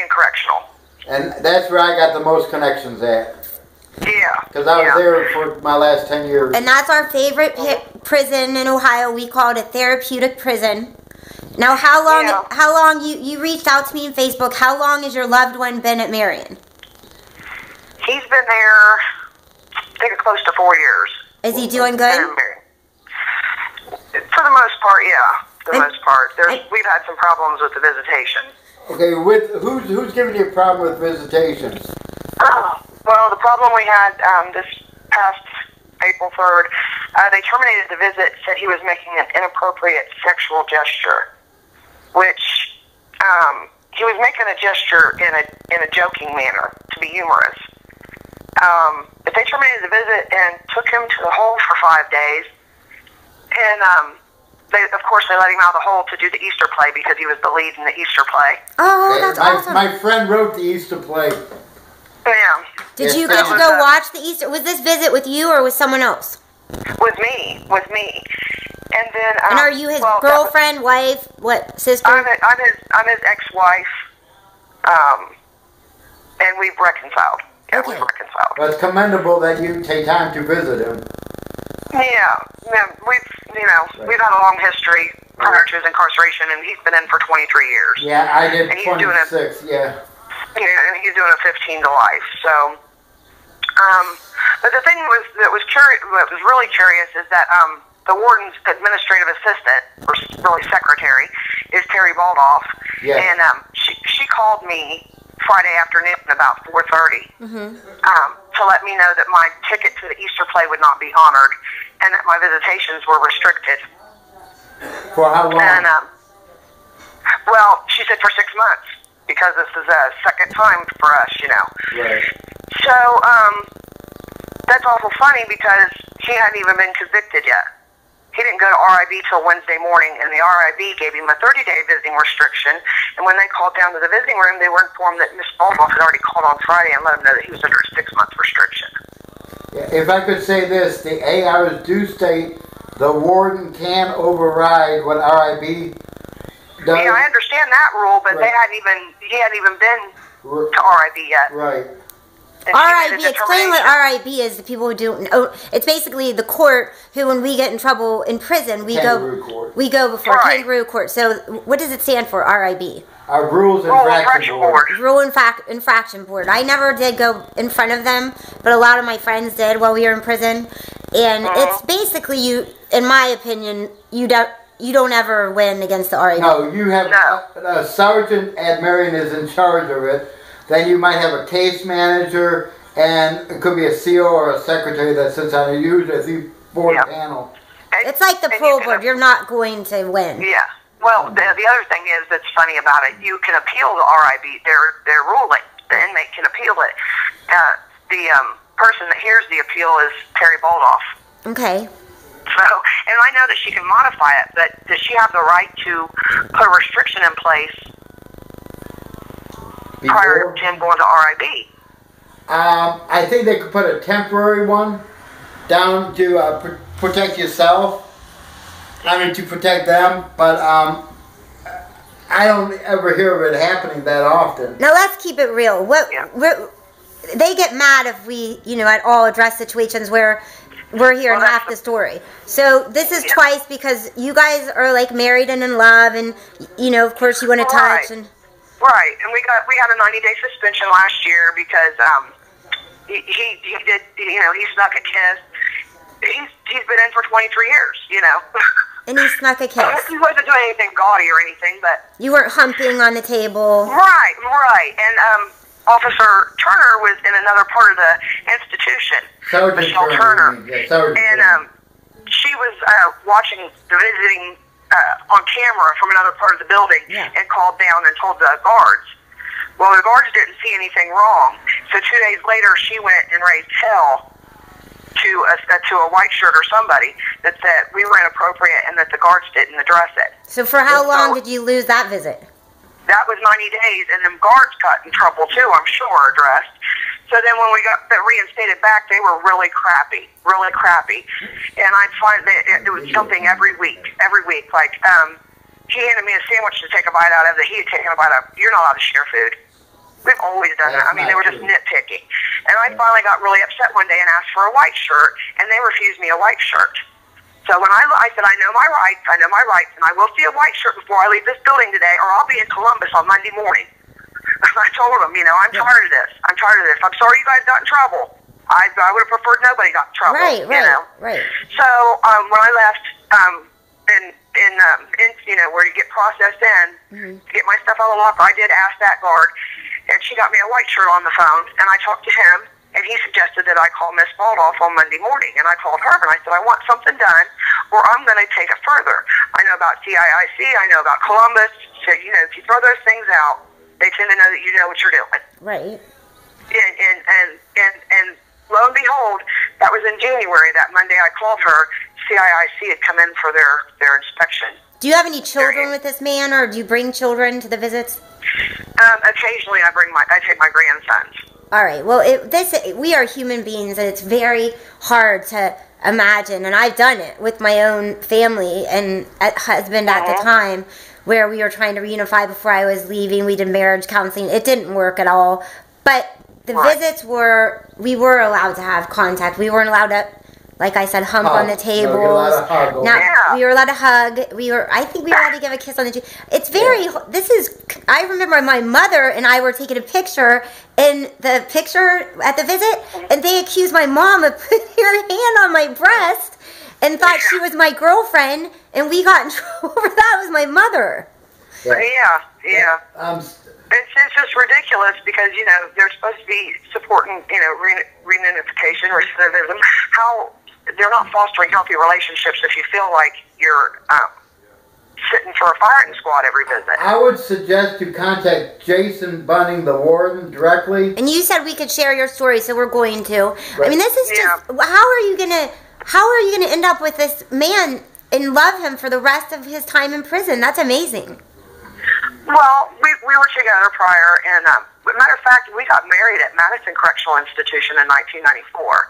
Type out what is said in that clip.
Marion Correctional. And that's where I got the most connections at. Yeah. Because I was there for my last 10 years. And that's our favorite prison in Ohio. We call it a therapeutic prison. Now, how long you reached out to me on Facebook. How long has your loved one been at Marion? He's been there, I think, close to 4 years. Is he doing good? For the most part, yeah. For the most part. We've had some problems with the visitation. Okay, who's giving you a problem with visitation? Well, the problem we had this past April 3rd, they terminated the visit, said he was making an inappropriate sexual gesture, which he was making a gesture in a joking manner to be humorous. But they terminated the visit and took him to the hole for 5 days, and of course, they let him out of the hole to do the Easter play because he was the lead in the Easter play. Oh, that's awesome. My friend wrote the Easter play. Yeah. Did you get to go watch the Easter? Was this visit with you or with someone else? With me. And then. And are you his girlfriend, wife, what, sister? I'm his ex-wife, and we've reconciled. Yeah, okay. We've reconciled. Well, it's commendable that you take time to visit him. Yeah, we've had a long history prior to his incarceration, and he's been in for 23 years. Yeah, I did and 26, yeah. Yeah, and he's doing a 15 to life, so... but the thing that was really curious is that the warden's administrative assistant, or really secretary, is Terry Baldoff, and she called me Friday afternoon about 4:30 to let me know that my ticket to the Easter play would not be honored and that my visitations were restricted. For how long? And, well, she said for 6 months because this is a second time for us, Right. So, that's awful funny because he hadn't even been convicted yet. He didn't go to RIB till Wednesday morning, and the RIB gave him a 30-day visiting restriction. And when they called down to the visiting room, they were informed that Miss Baldoff had already called on Friday and let him know that he was under a 6-month restriction. Yeah, if I could say this, the ARs do state the warden can override what RIB does. Yeah, I understand that rule, but he hadn't even been to RIB yet. Right. RIB, explain what RIB is to people who don't know. It's basically the court who, when we get in trouble in prison, we go before kangaroo court. So what does it stand for, RIB? Rules Infraction Board. Rule Infraction Board. I never did go in front of them, but a lot of my friends did while we were in prison. And it's basically, in my opinion, you don't ever win against the RIB. No, you have a sergeant at Marion is in charge of it. Then you might have a case manager, and it could be a CO or a secretary that sits on a usually 3-4 panel. It's like the parole board. You're not going to win. Yeah. Well, the other thing is that's funny about it. You can appeal the RIB. Their ruling. The inmate can appeal it. The person that hears the appeal is Terry Baldoff. Okay. So, and I know that she can modify it, but does she have the right to put a restriction in place prior to him going to RIB? I think they could put a temporary one down to protect yourself. I mean, to protect them, but I don't ever hear of it happening that often. Now let's keep it real. They get mad if we, at all address situations where we're hearing half the story. So this is twice because you guys are like married and in love, and of course you want to touch and. Right, and we had a 90-day suspension last year because he did he snuck a kiss. He's been in for 23 years, And he snuck a kiss. He wasn't doing anything gaudy or anything, but you weren't humping on the table. Right, and Officer Turner was in another part of the institution. Michelle Turner, and she was watching the visiting. On camera from another part of the building and called down and told the guards. Well, the guards didn't see anything wrong. So 2 days later, she went and raised hell to a white shirt or somebody that said we were inappropriate and that the guards didn't address it. So for how long did you lose that visit? That was 90 days, and them guards got in trouble too, I'm sure, addressed. So then when we got reinstated back, they were really crappy. And I'd find that it was something every week. Like, he handed me a sandwich to take a bite out of that he had taken a bite out of. You're not allowed to share food. We've always done that. I mean, they were just true. nitpicking. And I finally got really upset one day and asked for a white shirt, and they refused me a white shirt. So when I said, I know my rights, and I will see a white shirt before I leave this building today, or I'll be in Columbus on Monday morning. And I told them, I'm tired of this. I'm sorry you guys got in trouble. I would have preferred nobody got in trouble. Right. So when I left, where you get processed in, to get my stuff out of the locker, I did ask that guard, and she got me a white shirt on the phone, and I talked to him, and he suggested that I call Miss Baldoff on Monday morning, and I called her, and I said, I want something done, or I'm going to take it further. I know about CIIC, I know about Columbus, so, if you throw those things out, they tend to know that you know what you're doing. Right. And lo and behold, that was in January. That Monday I called her, CIIC had come in for their inspection. Do you have any children with this man, or do you bring children to the visits? Occasionally I take my grandsons. All right. Well, we are human beings, and it's very hard to imagine. And I've done it with my own family and husband at the time, where we were trying to reunify before I was leaving. We did marriage counseling. It didn't work at all. But the visits we were allowed to have contact. We weren't allowed to, like I said, hump on the tables. We were allowed to hug. I think we were allowed to give a kiss on the cheek. It's very, I remember my mother and I were taking a picture in the picture at the visit, and they accused my mom of putting her hand on my breast and thought she was my girlfriend, and we got in trouble for that. It was my mother. Yeah. It's just ridiculous because, they're supposed to be supporting, reunification, recidivism. How they're not fostering healthy relationships if you feel like you're sitting for a firing squad every visit. I would suggest you contact Jason Bunning, the warden, directly. And you said we could share your story, so we're going to. Right. I mean, this is just, how are you gonna end up with this man and love him for the rest of his time in prison? That's amazing. Well, we were together prior, and matter of fact, we got married at Marion Correctional Institution in 1994.